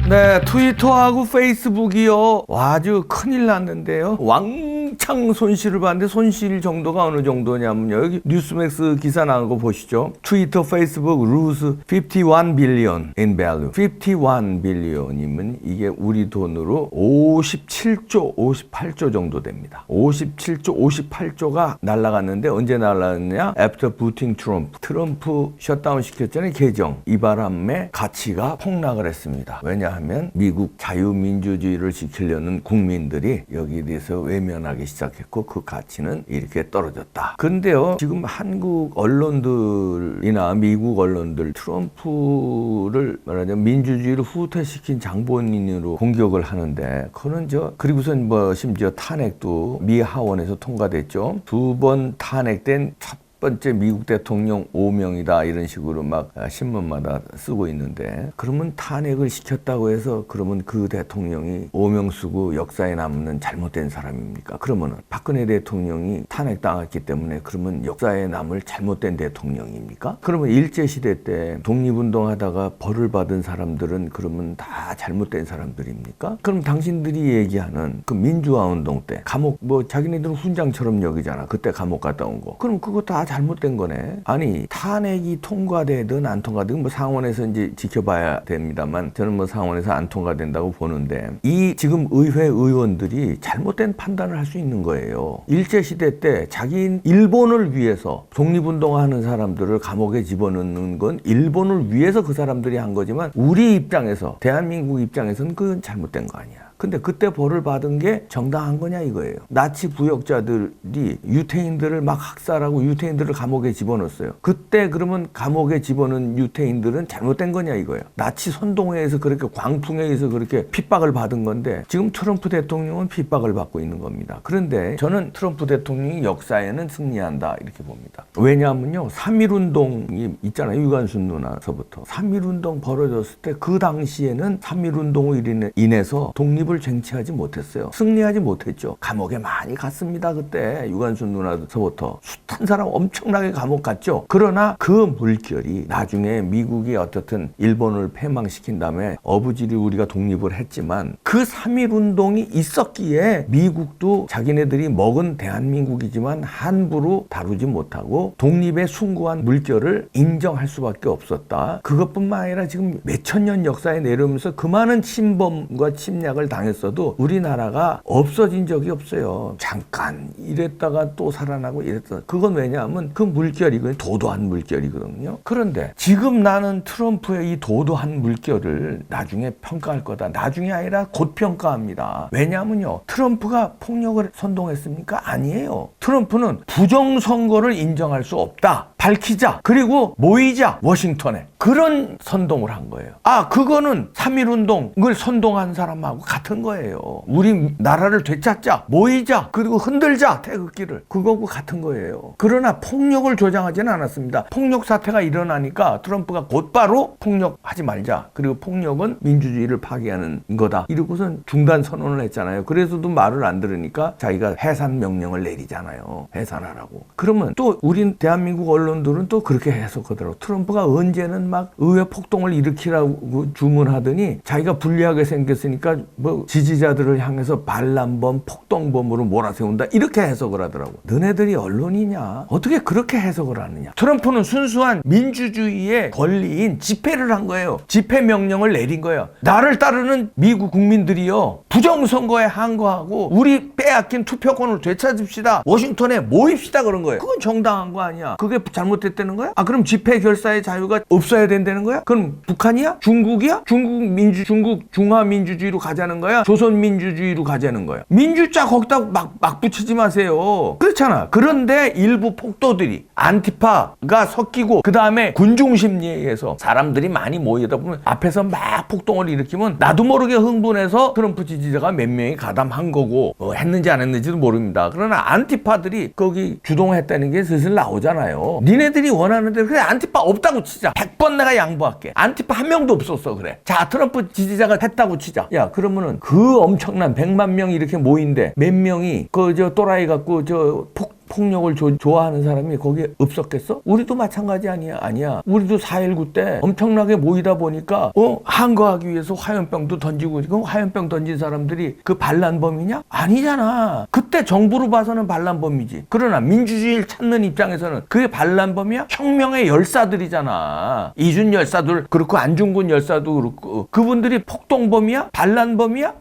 네, 트위터하고 페이스북이요. 아주 큰일 났는데요. 왕창 손실을 봤는데 손실 정도가 어느 정도냐면요. 여기 뉴스맥스 기사 나온 거 보시죠. 트위터, 페이스북 lose 51 billion in value. 51 billion이면 이게 우리 돈으로 57조, 58조 정도 됩니다. 57조, 58조가 날아갔는데 언제 날아갔느냐? After booting Trump. 트럼프 셧다운 시켰잖아요. 개정. 이 바람에 가치가 폭락을 했습니다. 왜냐하면 미국 자유민주주의를 지키려는 국민들이 여기에 대해서 외면하기 시작했고 그 가치는 이렇게 떨어졌다. 근데요, 지금 한국 언론들이나 미국 언론들 트럼프를 말하자면 민주주의를 후퇴시킨 장본인으로 공격을 하는데 그거는 그리고선 심지어 탄핵도 미 하원에서 통과됐죠. 2번 탄핵된 첫 번째 미국 대통령 5명이다 이런 식으로 막 신문마다 쓰고 있는데 그러면 탄핵을 시켰다고 해서 그러면 그 대통령이 5명 쓰고 역사에 남는 잘못된 사람입니까? 그러면은 박근혜 대통령이 탄핵당했기 때문에 그러면 역사에 남을 잘못된 대통령입니까? 그러면 일제시대 때 독립운동하다가 벌을 받은 사람들은 그러면 다 잘못된 사람들입니까? 그럼 당신들이 얘기하는 그 민주화운동 때 감옥 자기네들은 훈장처럼 여기잖아. 그때 감옥 갔다 온 거. 그럼 그거 다 잘못된 거네. 아니 탄핵이 통과되든 안 통과되든 상원에서 이제 지켜봐야 됩니다만 저는 상원에서 안 통과된다고 보는데 이 지금 의회 의원들이 잘못된 판단을 할 수 있는 거예요. 일제시대 때 자기 일본을 위해서 독립운동하는 사람들을 감옥에 집어넣는 건 일본을 위해서 그 사람들이 한 거지만 우리 입장에서 대한민국 입장에서는 그건 잘못된 거 아니야. 근데 그때 벌을 받은 게 정당한 거냐 이거예요. 나치 부역자들이 유태인들을 막 학살하고 유태인들을 감옥에 집어넣었어요. 그때 그러면 감옥에 집어넣은 유태인들은 잘못된 거냐 이거예요. 나치 선동회에서 그렇게 광풍에 의해서 그렇게 핍박을 받은 건데 지금 트럼프 대통령은 핍박을 받고 있는 겁니다. 그런데 저는 트럼프 대통령이 역사에는 승리한다 이렇게 봅니다. 왜냐하면요. 3.1운동이 있잖아요. 유관순 누나서부터. 3.1운동 벌어졌을 때 그 당시에는 3.1운동으로 인해서 독립을 쟁취하지 못했어요. 승리하지 못했죠. 감옥에 많이 갔습니다. 그때 유관순 누나서부터 숱한 사람 엄청나게 감옥 갔죠. 그러나 그 물결이 나중에 미국이 어떻든 일본을 패망시킨 다음에 어부지리 우리가 독립을 했지만 그 3.1운동이 있었기에 미국도 자기네들이 먹은 대한민국이지만 함부로 다루지 못하고 독립에 숭고한 물결을 인정할 수밖에 없었다. 그것뿐만 아니라 지금 몇천 년 역사에 내려오면서 그 많은 침범과 침략을 당했어도 우리나라가 없어진 적이 없어요. 잠깐 이랬다가 또 살아나고 이랬다. 그건 왜냐하면 그 물결이 도도한 물결이거든요. 그런데 지금 나는 트럼프의 이 도도한 물결을 나중에 평가할 거다. 나중에 아니라 곧 평가합니다. 왜냐하면요. 트럼프가 폭력을 선동했습니까? 아니에요. 트럼프는 부정선거를 인정할 수 없다. 밝히자. 그리고 모이자. 워싱턴에. 그런 선동을 한 거예요. 그거는 3.1운동을 선동한 사람하고 같은 거예요. 우리 나라를 되찾자. 모이자. 그리고 흔들자. 태극기를. 그거하고 같은 거예요. 그러나 폭력을 조장하지는 않았습니다. 폭력 사태가 일어나니까 트럼프가 곧바로 폭력하지 말자. 그리고 폭력은 민주주의를 파괴하는 거다. 이러고선 중단 선언을 했잖아요. 그래서도 말을 안 들으니까 자기가 해산 명령을 내리잖아요. 해산하라고. 그러면 또 우린 대한민국 언론들은 또 그렇게 해석하더라고. 트럼프가 언제는 막 의회 폭동을 일으키라고 주문하더니 자기가 불리하게 생겼으니까 지지자들을 향해서 반란범, 폭동범으로 몰아세운다. 이렇게 해석을 하더라고. 너네들이 언론이냐? 어떻게 그렇게 해석을 하느냐? 트럼프는 순수한 민주주의의 권리인 집회를 한 거예요. 집회 명령을 내린 거예요. 나를 따르는 미국 국민들이요. 부정선거에 항거하고 우리 빼앗긴 투표권을 되찾읍시다. 워싱턴에 모입시다 그런 거예요. 그건 정당한 거 아니야. 그게 잘못됐다는 거야? 그럼 집회 결사의 자유가 없어야 된다는 거야? 그럼 북한이야? 중국이야? 중국 중화민주주의로 가자는 거야? 조선민주주의로 가자는 거야? 민주자 거기다 막 붙이지 마세요. 그렇잖아. 그런데 일부 폭도들이 안티파가 섞이고 그 다음에 군중심리에 의해서 사람들이 많이 모이다 보면 앞에서 막 폭동을 일으키면 나도 모르게 흥분해서 트럼프 지지자가 몇 명이 가담한 거고 했는지 안 했는지도 모릅니다. 그러나 안티파들이 거기 주동했다는 게 슬슬 나오잖아요. 니네들이 원하는 대로 그래 안티파 없다고 치자. 100번 내가 양보할게. 안티파 한 명도 없었어. 그래. 자 트럼프 지지자가 했다고 치자. 야 그러면은 그 엄청난 100만 명 이렇게 모인데 몇 명이 또라이 갖고 폭력을 좋아하는 사람이 거기에 없었겠어? 우리도 마찬가지 아니야? 아니야. 우리도 4.19 때 엄청나게 모이다 보니까 항거하기 위해서 화염병도 던지고, 지금 화염병 던진 사람들이 그 반란범이냐? 아니잖아. 그때 정부로 봐서는 반란범이지. 그러나 민주주의를 찾는 입장에서는 그게 반란범이야? 혁명의 열사들이잖아. 이준 열사들 그렇고 안중근 열사도 그렇고, 그분들이 폭동범이야? 반란범이야?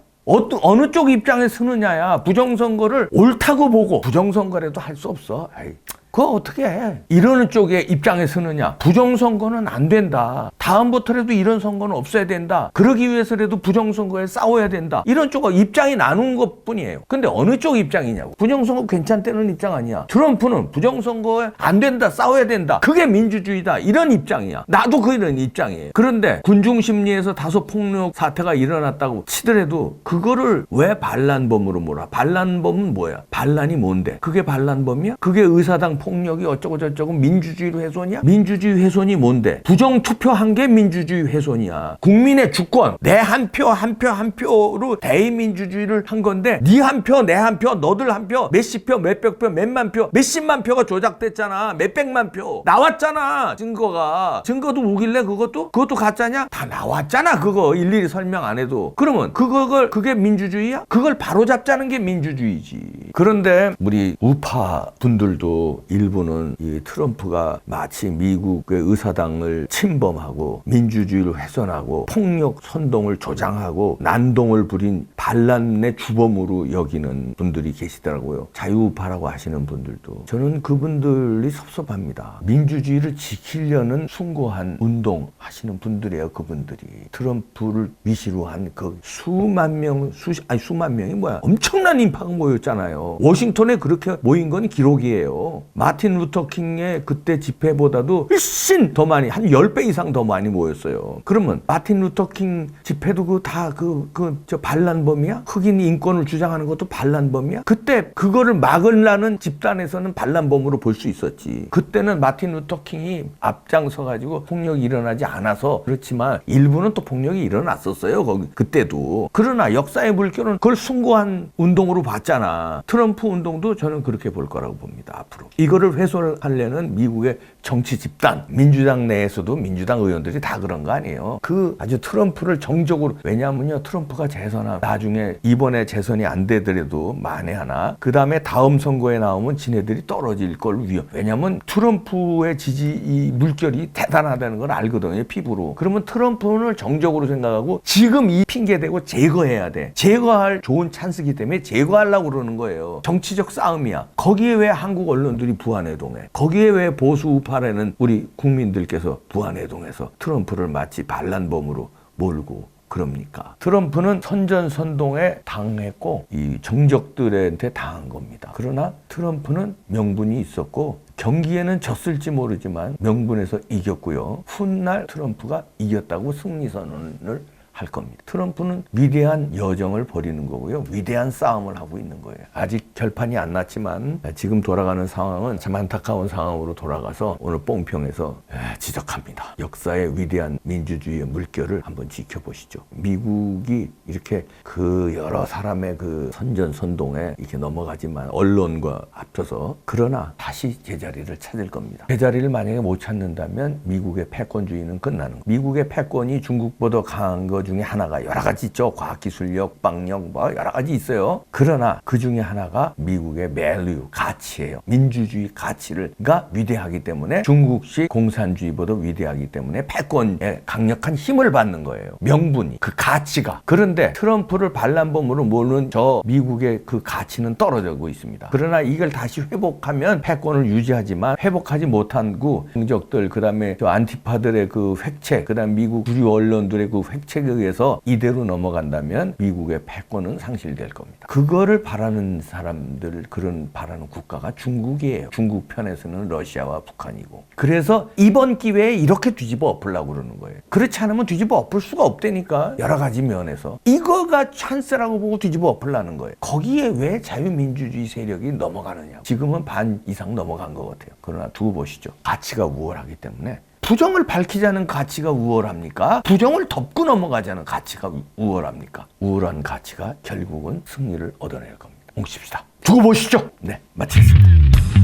어느 쪽 입장에 서느냐야. 부정선거를 옳다고 보고 부정선거라도 할 수 없어. 아이, 그거 어떻게 해? 이러는 쪽에 입장에 서느냐. 부정선거는 안 된다. 다음부터라도 이런 선거는 없어야 된다. 그러기 위해서라도 부정선거에 싸워야 된다. 이런 쪽은 입장이 나눈 것 뿐이에요. 근데 어느 쪽 입장이냐고. 부정선거 괜찮다는 입장 아니야. 트럼프는 부정선거에 안 된다. 싸워야 된다. 그게 민주주의다. 이런 입장이야. 나도 그런 입장이에요. 그런데 군중심리에서 다소 폭력 사태가 일어났다고 치더라도 그거를 왜 반란범으로 몰아? 반란범은 뭐야? 반란이 뭔데? 그게 반란범이야? 그게 의사당 폭력이 어쩌고 저쩌고 민주주의로 훼손이야? 민주주의 훼손이 뭔데? 부정투표한 게 민주주의 훼손이야. 국민의 주권, 내 한 표 한 표 한 표로 대의민주주의를 한 건데, 네 한 표, 내 한 표, 너들 한 표, 몇십 표, 몇백 표, 몇만 표, 몇십만 표가 조작됐잖아. 몇백만 표 나왔잖아. 증거도 오길래 그것도 가짜냐? 다 나왔잖아. 그거 일일이 설명 안 해도. 그러면 그게 민주주의야? 그걸 바로잡자는 게 민주주의지. 그런데 우리 우파 분들도 일부는 이 트럼프가 마치 미국의 의사당을 침범하고 민주주의를 훼손하고 폭력 선동을 조장하고 난동을 부린 반란의 주범으로 여기는 분들이 계시더라고요. 자유우파라고 하시는 분들도. 저는 그분들이 섭섭합니다. 민주주의를 지키려는 숭고한 운동 하시는 분들이에요. 그분들이 트럼프를 위시로 한 그 수만 명이 뭐야, 엄청난 인파가 모였잖아요. 워싱턴에 그렇게 모인 건 기록이에요. 마틴 루터 킹의 그때 집회보다도 훨씬 더 많이, 한 10배 이상 더 많이 모였어요. 그러면 마틴 루터 킹 집회도 저 반란범이야? 흑인 인권을 주장하는 것도 반란범이야? 그때 그거를 막으려는 집단에서는 반란범으로 볼 수 있었지. 그때는 마틴 루터 킹이 앞장서 가지고 폭력이 일어나지 않아서 그렇지만 일부는 또 폭력이 일어났었어요. 그때도. 그러나 역사의 물결은 그걸 숭고한 운동으로 봤잖아. 트럼프 운동도 저는 그렇게 볼 거라고 봅니다. 앞으로 이거를 훼손하려는 미국의 정치 집단, 민주당 내에서도 민주당 의원들이 다 그런 거 아니에요. 아주 트럼프를 정적으로, 왜냐하면요, 트럼프가 나중에 이번에 재선이 안 되더라도 만에 하나 그 다음에 다음 선거에 나오면 지네들이 떨어질 걸 왜냐하면 트럼프의 이 물결이 대단하다는 걸 알거든요, 피부로. 그러면 트럼프를 정적으로 생각하고 지금 이 핑계대고 제거해야 돼. 제거할 좋은 찬스기 때문에 제거하려고 그러는 거예요. 정치적 싸움이야. 거기에 왜 한국 언론들이 부안해동해? 거기에 왜 보수 우파라는 우리 국민들께서 부안해동해서 트럼프를 마치 반란범으로 몰고 그럽니까? 트럼프는 선전선동에 당했고 이 정적들한테 당한 겁니다. 그러나 트럼프는 명분이 있었고 경기에는 졌을지 모르지만 명분에서 이겼고요. 훗날 트럼프가 이겼다고 승리선언을 할 겁니다. 트럼프는 위대한 여정을 벌이는 거고요. 위대한 싸움을 하고 있는 거예요. 아직 결판이 안 났지만 지금 돌아가는 상황은 참 안타까운 상황으로 돌아가서 오늘 뽕평에서 지적합니다. 역사의 위대한 민주주의의 물결을 한번 지켜보시죠. 미국이 이렇게 그 여러 사람의 그 선전선동에 이렇게 넘어가지만 언론과 합쳐서 그러나 다시 제자리를 찾을 겁니다. 제자리를 만약에 못 찾는다면 미국의 패권주의는 끝나는 거예요. 미국의 패권이 중국보다 강한 것 중에 하나가 여러 가지 있죠. 과학기술력, 방역, 여러 가지 있어요. 그러나 그 중에 하나가 미국의 밸류, 가치예요. 민주주의 가치가 위대하기 때문에 중국식 공산주의보다 위대하기 때문에 패권에 강력한 힘을 받는 거예요. 명분이, 그 가치가. 그런데 트럼프를 반란범으로 모는 저 미국의 그 가치는 떨어지고 있습니다. 그러나 이걸 다시 회복하면 패권을 유지하지만 회복하지 못하고 정적들, 그 다음에 저 안티파들의 그 획책, 그 다음 미국 주류 언론들의 그 획책에 의해서 이대로 넘어간다면 미국의 패권은 상실될 겁니다. 그거를 바라는 사람들, 그런 바라는 국가가 중국이에요. 중국 편에서는 러시아와 북한이고. 그래서 이번 기회에 이렇게 뒤집어 엎으려고 그러는 거예요. 그렇지 않으면 뒤집어 엎을 수가 없다니까. 여러 가지 면에서. 이거가 찬스라고 보고 뒤집어 엎으려는 거예요. 거기에 왜 자유민주주의 세력이 넘어가느냐. 지금은 반 이상 넘어간 것 같아요. 그러나 두고 보시죠. 가치가 우월하기 때문에. 부정을 밝히자는 가치가 우월합니까? 부정을 덮고 넘어가자는 가치가 우월합니까? 우월한 가치가 결국은 승리를 얻어낼 겁니다. 뭉칩시다. 두고 보시죠. 네, 마치겠습니다.